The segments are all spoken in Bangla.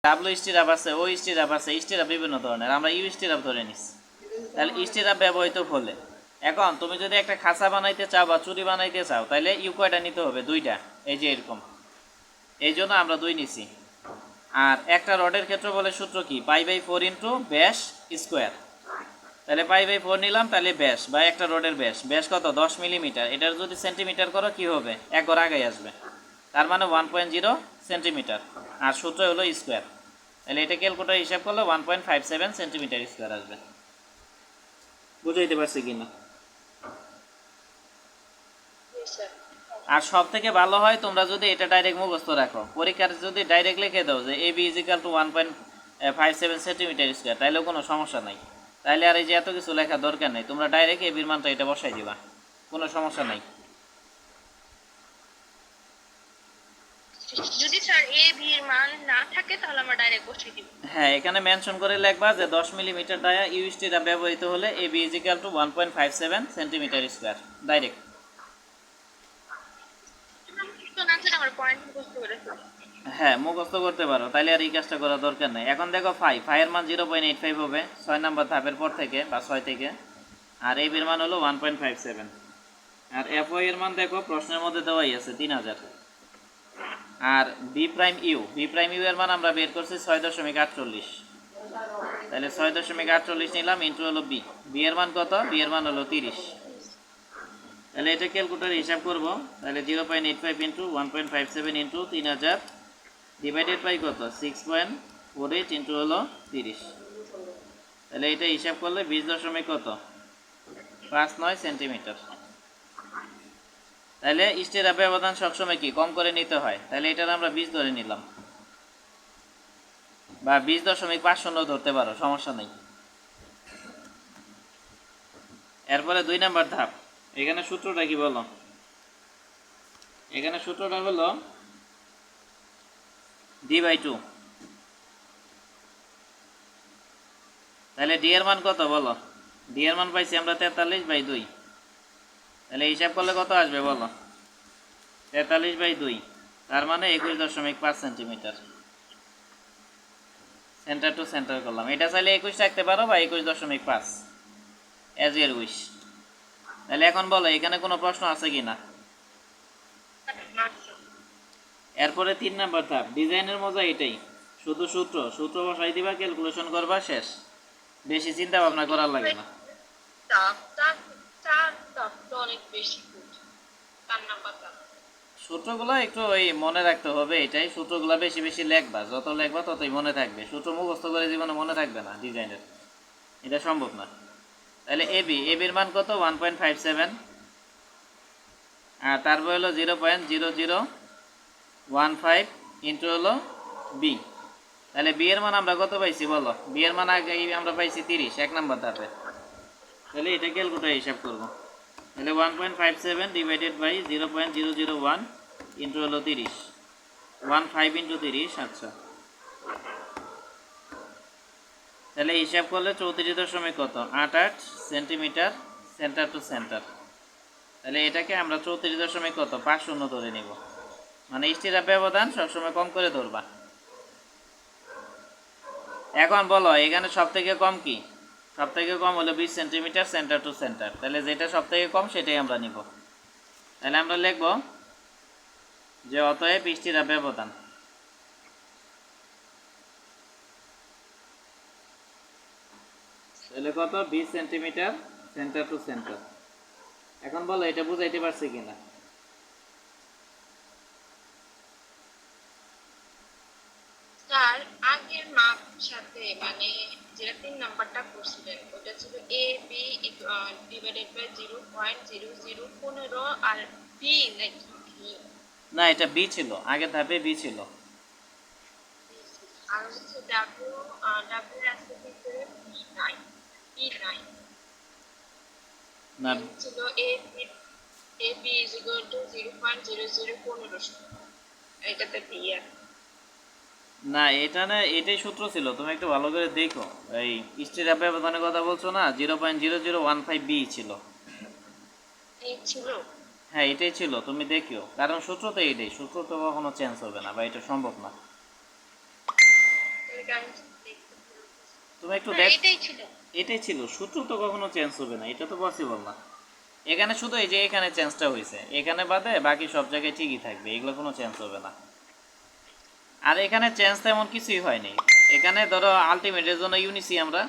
ডাব্লু স্টিরাপ আছে, ও স্টিরাপ আছে, স্টিরাপ বিভিন্ন ধরনের, আমরা ইউ স্টিরাপ ধরে নিচ্ছি। তাহলে স্টিরাপ ব্যবহৃত হলে এখন তুমি যদি একটা খাঁচা বানাইতে চাও বা চুরি বানাইতে চাও তাহলে ইউ কয়টা নিতে হবে? দুইটা। এই যে এরকম, এই জন্য আমরা দুই নিছি। আর একটা রডের ক্ষেত্রে বলে সূত্র কি? পাই/4 ইন্টু ব্যাস স্কোয়ার। তাহলে পাই/4 নিলাম, তাহলে ব্যাস বা একটা রডের ব্যাস কত? 10 মিলিমিটার। এটার যদি সেন্টিমিটার করো কি হবে? এক ঘর আগে আসবে, তার মানে 1.0 সেন্টিমিটার। আর সূত্র হলো স্কোয়ার। তাহলে এটা ক্যালকুলেটর হিসাব করলে 1.57 সেন্টিমিটার স্কোয়ার আসবে। বুঝাইতে পারছি কিনা? আর সব থেকে ভালো হয় তোমরা যদি এটা ডাইরেক্ট মুখস্থ রাখো, পরীক্ষার যদি ডাইরেক্ট লিখে দাও যে AB = 1.57 সেন্টিমিটার স্কোয়ার, তাহলেও কোনো সমস্যা নাই। তাহলে আর এই যে এত কিছু লেখা দরকার নেই, তোমরা ডাইরেক্ট এবির মানটা এটা বসাই দিবা, কোনো সমস্যা নাই। যদি স্যার এ বি এর মান না থাকে তাহলে আমরা ডাইরেক্ট বসিয়ে দিব। হ্যাঁ, এখানে মেনশন করে লিখবা যে 10 মিলিমিটার ডায়া ইউ স্টিরাপ ব্যবহৃত হলে AB = 1.57 সেন্টিমিটার স্কোয়ার, ডাইরেক্ট। তো না স্যার আমরা পয়েন্ট মুখস্থ করে ফেলবো। হ্যাঁ, মুখস্থ করতে পারো, তাহলে আর এই কাজটা করার দরকার নেই। এখন দেখো ফাইয়ের মান 0.85 হবে 6 নাম্বার ধাপের পর থেকে বা 6 থেকে, আর এবির মান হলো 1.57। আর এফওয়াই এর মান দেখো প্রশ্নের মধ্যে দেওয়াই আছে 3000। আর বি প্রাইম ইউ এর মান আমরা বের করছি 6.48। তাহলে 6.48 নিলাম, ইন্টু হলো বি এর মান কত? বি এর মান হলো 30। তাহলে এটা ক্যালকুলেটরে হিসাব করব। তাহলে 0.85 ইন্টু 1.57 ইন্টু 3000 ডিভাইডেড বাই কত? 6.48 ইন্টু হলো 30। তাহলে এটা হিসাব করলে 20.59 সেন্টিমিটার। তাহলে স্টিরাপ ব্যবধান সবসময় কি কম করে নিতে হয়, তাহলে এটার আমরা 20 ধরে নিলাম, বা 20.50 ধরতে পারো, সমস্যা নেই। এরপরে 2 নাম্বার ধাপ। এখানে সূত্রটা কি বলো? এখানে সূত্রটা হলো d/2। তাহলে ডি এর মান কত বলো? ডি এর মান পাইছি আমরা 43/2। তাহলে হিসাব করলে কত আসবে বলো? 43/2, তার মানে 21.5 সেন্টিমিটার। সেন্টার টু সেন্টার করলাম। এটা চাইলে 21 রাখতে পারো বা 21.5, অ্যাজ ইউর উইশ। তাহলে এখন বলো এখানে কোনো প্রশ্ন আছে কি না? এরপরে 3 নাম্বার ধাপ। ডিজাইনের মজা এটাই, শুধু সূত্র বসাই দিবা, ক্যালকুলেশন করবা, শেষ। বেশি চিন্তা ভাবনা করার লাগে না। অনেক বেশি তার নাম্বার সূত্রগুলো একটু ওই মনে রাখতে হবে, এটাই। সূত্রগুলো বেশি বেশি লেখবা, যত লেখবা ততই মনে থাকবে। সূত্র মুখস্থ করে জীবনে মনে থাকবে না ডিজাইনের, এটা সম্ভব না। তাহলে এবির মান কত? 1.57। আর তারপর হলো 0.0015 ইন্টু হলো বি। তাহলে বি এর মান আমরা কত পাইছি বলো? বি এর মান আগে আমরা পাইছি 30 এক নাম্বার ধাপে। তাহলে এটা ক্যালকুলেটরে হিসাব করবো। তাহলে 1.57 ডিভাইডেড বাই 0.001 ইন্টু হলো 30, 15 ইন্টু 30। আচ্ছা, তাহলে হিসাব করলে 34.88 সেন্টিমিটার সেন্টার টু সেন্টার। তাহলে এটাকে আমরা 34.50 ধরে নিব, মানে স্টিরাপ ব্যবধান সবসময় কম করে ধরবা। এখন বলো এখানে সব থেকে কম কি? সব থেকে কম হলো 20 সেন্টিমিটার সেন্টার টু সেন্টার। তাহলে যেটা সব থেকে কম সেটাই আমরা নিব। তাহলে আমরা লিখব যে অতএব স্টিরাপ ব্যবধান তাহলে কত? 20 সেন্টিমিটার সেন্টার টু সেন্টার। এখন বলো এটা বুঝাইতে পারছি কিনা? স্যার আগের মাপ সাথে মানে যেটা 3 নাম্বারটা করছিলেন ওটা ছিল এ বি ডিভাইডেড বাই 0.0015 আর বি নাকি? না, এটা বি ছিল, আগের ধাপে বি ছিল। আর হচ্ছে ডাব্লিউ ডাব্লিউ আছে ভিতরে বি9 না ছিল A B is equal two 0.0015। এটাতে বি আছে। না, এটা না, এটাই সূত্র ছিল, তুমি একটু ভালো করে দেখো। এই স্টিরাপ ব্যবধানের কথা বলছো না, 0.0015 বি ছিল। এই ছিল। হ্যাঁ, এটাই ছিল, তুমি দেখিও, কারণ সূত্র তো এইটাই, সূত্র তো কখনো চেঞ্জ হবে না বা এটা সম্ভব না। এটা আমি দেখতে বলতেছি। তুমি একটু হ্যাঁ, দেখ। এটাই ছিল। এটাই ছিল, সূত্র তো কখনো চেঞ্জ হবে না, এটা তো পসিবল না। এখানে শুধু এই যে এখানে চেঞ্জটা হয়েছে, এখানে বাদে বাকি সব জায়গায় ঠিকই থাকবে, এগুলো কোনো চেঞ্জ হবে না। আর এখানে চেঞ্জ তেমন কিছুই হয়নি। এখানে ধরো আলটিমেটের জন্য ইউ নিছি আমরা,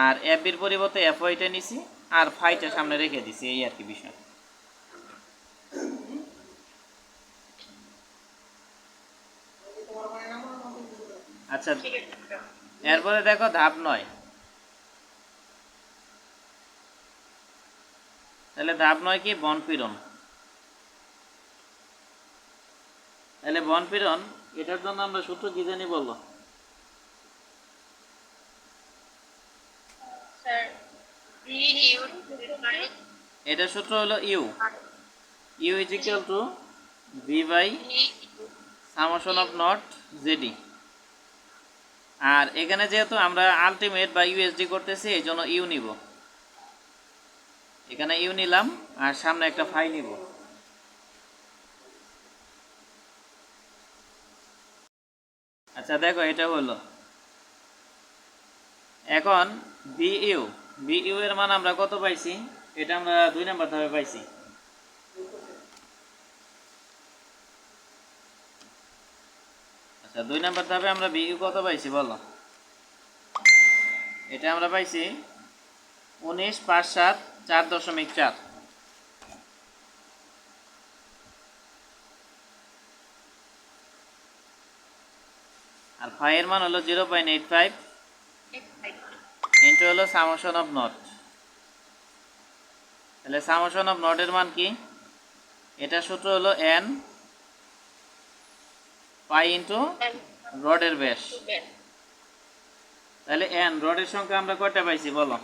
আর এফ বির পরিবর্তে এফ ওয়াইটা নিছি, আর ফাইটা সামনে রেখে দিছি, এই আর কি বিষয়। আচ্ছা, ঠিক আছে। এরপরে দেখো ধাপ 9। তাহলে ধাপ 9 কি? বনপীড়ন। তাহলে বনপীড়ন, এটার জন্য আমরা সূত্র কি জানি বললো? Sir, V U divided by এটার সূত্র হলো U. U is equal to V by V summation of not JD. আর এখানে যেহেতু আমরা আলটিমেট বা ইউএসডি করতেছি, এই জন্য ইউ নিব। এখানে ইউ নিলাম, আর সামনে একটা ফাই নিব। আচ্ছা দেখো, এটা হলো। এখন বিইউ, বিইউ এর মান আমরা কত পাইছি? এটা আমরা 2 নাম্বার ধাপে পাইছি। আচ্ছা, 2 নাম্বার ধাপে আমরা বিইউ কত পাইছি বলো? এটা আমরা পাইছি 19 5 7 4.4। আর ফাইয়ের মান হলো 0.85 ইন্টু হলো সামেশন অফ নট। তাহলে সামেশন অফ নটের মান কি? এটা সূত্র হলো এন পাই ইন্টু রডের ব্যাস। তাহলে এন, রডের সংখ্যা আমরা কয়টা পাইছি বলো?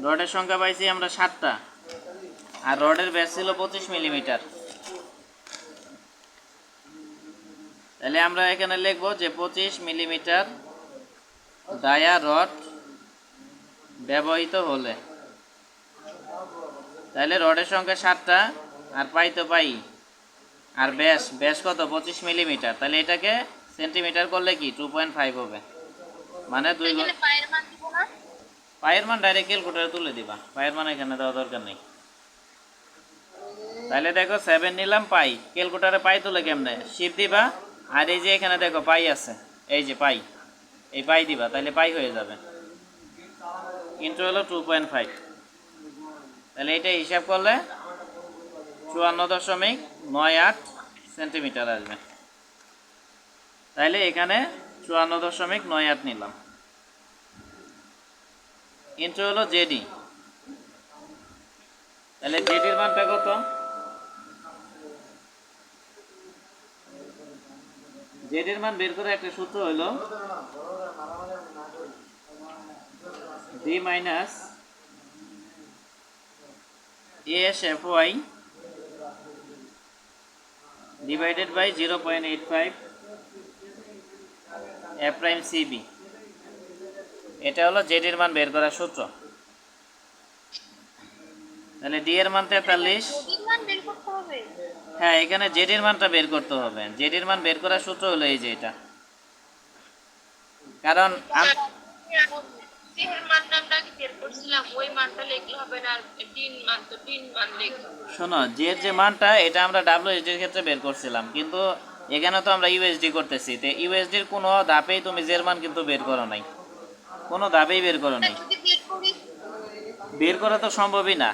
রডের সংখ্যা পাইছি আমরা 7টা, আর রডের ব্যাস ছিল 25 মিলিমিটার। তাহলে আমরা এখানে লিখবো যে 25 মিলিমিটার ডায়া রড ব্যবহৃত হলে। তাহলে রডের সংখ্যা 7টা, আর পাই তো পাই, আর ব্যাস, ব্যাস কত? 25 মিলিমিটার। তাহলে এটাকে সেন্টিমিটার করলে কি 2.5 হবে, মানে 2 এখানে পায়ের মান দিব না? পায়ের মান ডাইরেক্ট ক্যালকুলেটরে তুলে দিবা, পায়ের মান এখানে দেওয়া দরকার নেই। তাহলে দেখো 7 নিলাম, পাই, ক্যালকুলেটরে পাই তুলে কেমনে? শিফট দিবা, আর এই যে এখানে দেখো পাই আছে, এই যে পাই, এই পাই দিবা, তাহলে পাই হয়ে যাবে। ইন্টু হলো 2.5। তাহলে এটা হিসাব করলে 54.98 সেন্টিমিটার আসবে। তাইলে এখানে 54.98 নিলাম। ইন্টু হলো জেডি। তাহলে জেডির মানটা কত? জেডির মান বের করে একটা সূত্র হলো D minus ASFY divided by 0.85 F prime CB। এটা হলো জেডির মান বের করার সূত্র। তাহলে ডি এর মান 43। জেডির মান বের করতে হবে? হ্যাঁ, এখানে জেডির মানটা বের করতে হবে। জেডির মান বের করার সূত্র হলো এই যে এটা। কারণ যেহের মানটা আমরা আগে বের করছিলাম ওই মানটা লিখলে হবে না, আর তিন মান তো তিন মান লিখতে হবে। শোনো, জের যে মানটা এটা আমরা WSD এর ক্ষেত্রে বের করছিলাম, কিন্তু এখানে তো আমরা ইউএসডি করতেছি। তো ইউএসডির কোনো ধাপেই তুমি জের মান কিন্তু বের করো নাই, কোনো ধাপেই বের করো নাই। যদি বের করি বের করা তো সম্ভবই না।